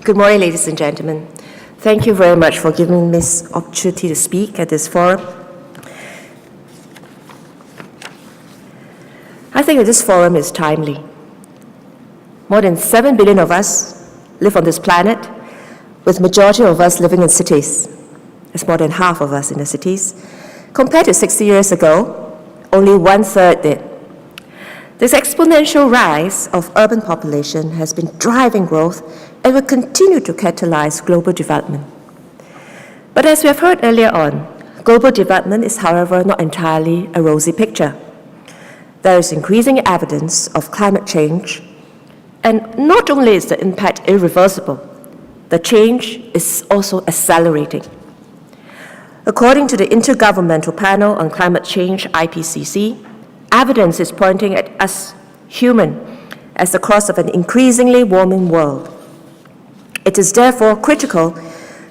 Good morning, ladies and gentlemen. Thank you very much for giving me this opportunity to speak at this forum. I think that this forum is timely. More than 7 billion of us live on this planet, with majority of us living in cities. It's more than half of us in the cities. Compared to 60 years ago, only 1/3 did. This exponential rise of urban population has been driving growth and will continue to catalyze global development. But as we have heard earlier on, global development is, however, not entirely a rosy picture. There is increasing evidence of climate change, and not only is the impact irreversible, the change is also accelerating. According to the Intergovernmental Panel on Climate Change, IPCC, evidence is pointing at us human as the cause of an increasingly warming world. It is therefore critical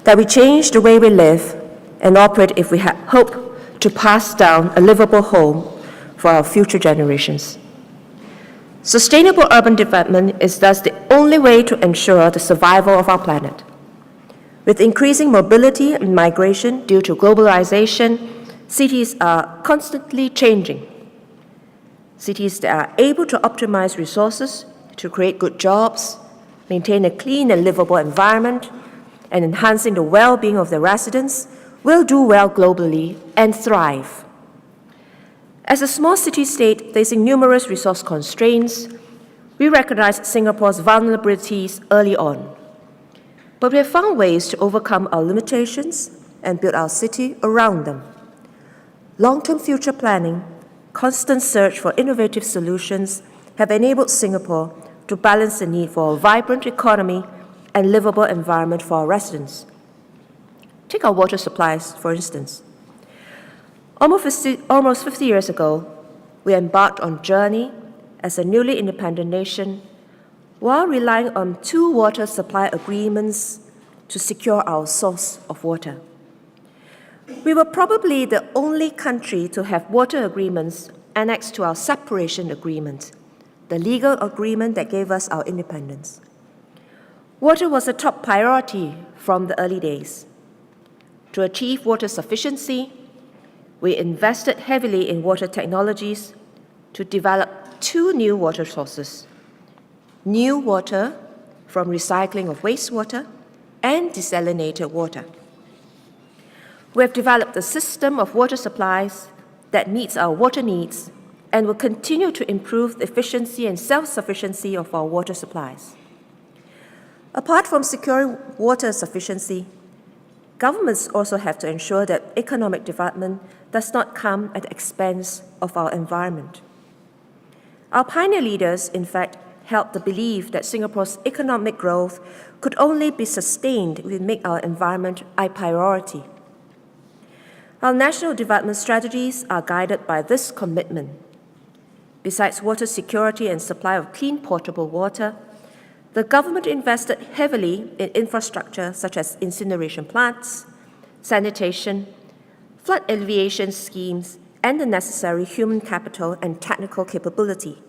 that we change the way we live and operate if we hope to pass down a livable home for our future generations. Sustainable urban development is thus the only way to ensure the survival of our planet. With increasing mobility and migration due to globalization, cities are constantly changing. Cities that are able to optimize resources to create good jobs, maintain a clean and livable environment, and enhancing the well-being of their residents will do well globally and thrive. As a small city-state facing numerous resource constraints, we recognize Singapore's vulnerabilities early on. But we have found ways to overcome our limitations and build our city around them. Long-term future planning, constant search for innovative solutions have enabled Singapore to balance the need for a vibrant economy and livable environment for our residents. Take our water supplies, for instance. Almost 50 years ago, we embarked on a journey as a newly independent nation while relying on 2 water supply agreements to secure our source of water. We were probably the only country to have water agreements annexed to our separation agreement, the legal agreement that gave us our independence. Water was a top priority from the early days. To achieve water sufficiency, we invested heavily in water technologies to develop 2 new water sources: new water from recycling of wastewater and desalinated water. We have developed a system of water supplies that meets our water needs and will continue to improve the efficiency and self-sufficiency of our water supplies. Apart from securing water sufficiency, governments also have to ensure that economic development does not come at the expense of our environment. Our pioneer leaders, in fact, held the belief that Singapore's economic growth could only be sustained if we make our environment a priority. Our national development strategies are guided by this commitment. Besides water security and supply of clean potable water, the government invested heavily in infrastructure such as incineration plants, sanitation, flood alleviation schemes, and the necessary human capital and technical capability.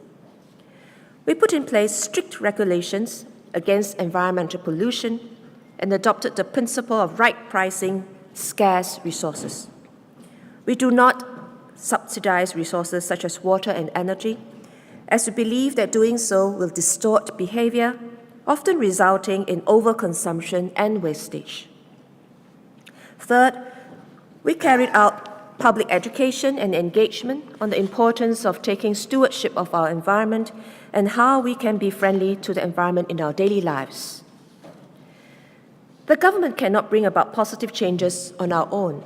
We put in place strict regulations against environmental pollution and adopted the principle of right pricing scarce resources. We do not subsidize resources such as water and energy, as we believe that doing so will distort behavior, often resulting in overconsumption and wastage. Third, we carried out public education and engagement on the importance of taking stewardship of our environment and how we can be friendly to the environment in our daily lives. The government cannot bring about positive changes on our own.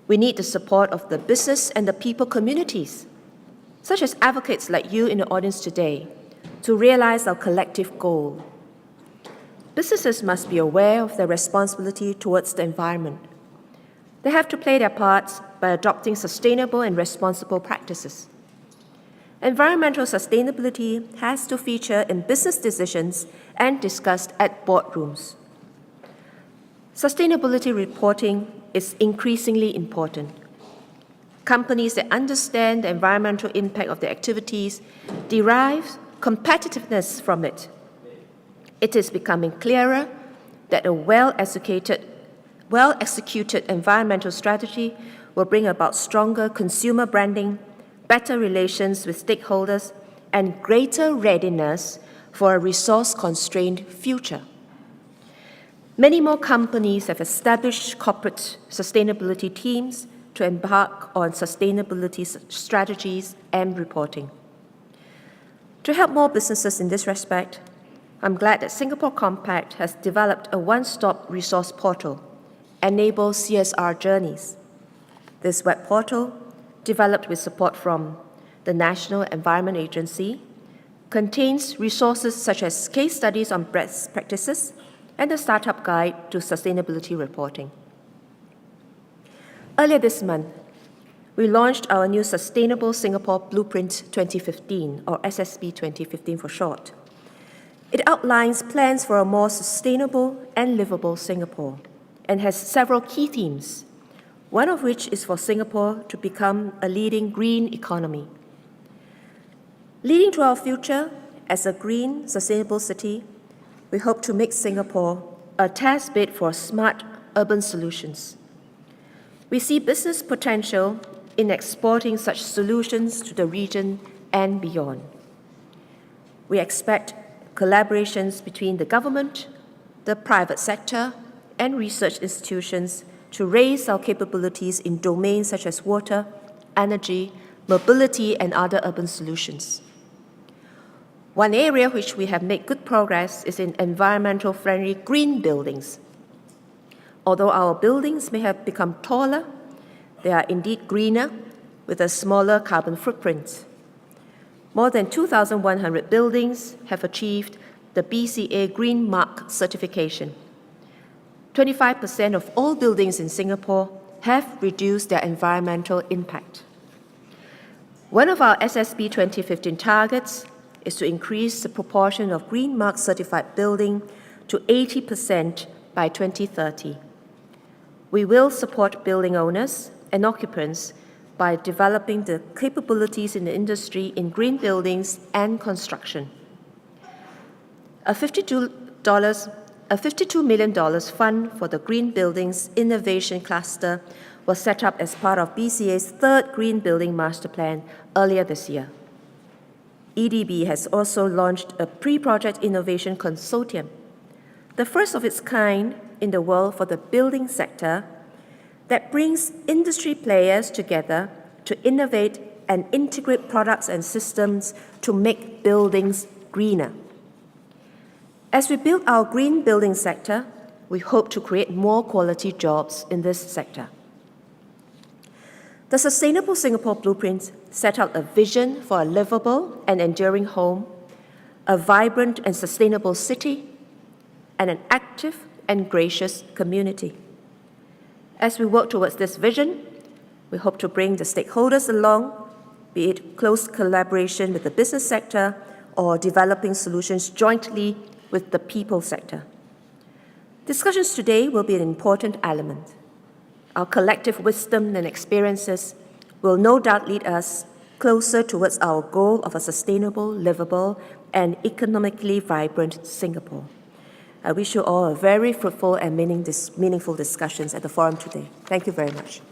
We need the support of the business and the people communities, such as advocates like you in the audience today, to realize our collective goal. Businesses must be aware of their responsibility towards the environment. They have to play their parts by adopting sustainable and responsible practices. Environmental sustainability has to feature in business decisions and discussed at boardrooms. Sustainability reporting is increasingly important. Companies that understand the environmental impact of their activities derive competitiveness from it. It is becoming clearer that a well-executed environmental strategy will bring about stronger consumer branding, better relations with stakeholders, and greater readiness for a resource-constrained future. Many more companies have established corporate sustainability teams to embark on sustainability strategies and reporting. To help more businesses in this respect, I'm glad that Singapore Compact has developed a one-stop resource portal, Enable CSR Journeys. This web portal, developed with support from the National Environment Agency, contains resources such as case studies on best practices and a startup guide to sustainability reporting. Earlier this month, we launched our new Sustainable Singapore Blueprint 2015, or SSB 2015 for short. It outlines plans for a more sustainable and livable Singapore and has several key themes, one of which is for Singapore to become a leading green economy. Leading to our future as a green, sustainable city, we hope to make Singapore a test bed for smart urban solutions. We see business potential in exporting such solutions to the region and beyond. We expect collaborations between the government, the private sector, and research institutions to raise our capabilities in domains such as water, energy, mobility, and other urban solutions. One area which we have made good progress is in environmental-friendly green buildings. Although our buildings may have become taller, they are indeed greener with a smaller carbon footprint. More than 2,100 buildings have achieved the BCA Green Mark certification. 25% of all buildings in Singapore have reduced their environmental impact. One of our SSB 2015 targets is to increase the proportion of Green Mark certified building to 80% by 2030. We will support building owners and occupants by developing the capabilities in the industry in green buildings and construction. A $52 million fund for the Green Buildings Innovation Cluster was set up as part of BCA's third Green Building Master Plan earlier this year. EDB has also launched a pre-project innovation consortium, the first of its kind in the world for the building sector, that brings industry players together to innovate and integrate products and systems to make buildings greener. As we build our green building sector, we hope to create more quality jobs in this sector. The Sustainable Singapore Blueprint set out a vision for a livable and enduring home, a vibrant and sustainable city, and an active and gracious community. As we work towards this vision, we hope to bring the stakeholders along, be it close collaboration with the business sector or developing solutions jointly with the people sector. Discussions today will be an important element. Our collective wisdom and experiences will no doubt lead us closer towards our goal of a sustainable, livable, and economically vibrant Singapore. I wish you all a very fruitful and meaningful discussions at the forum today. Thank you very much.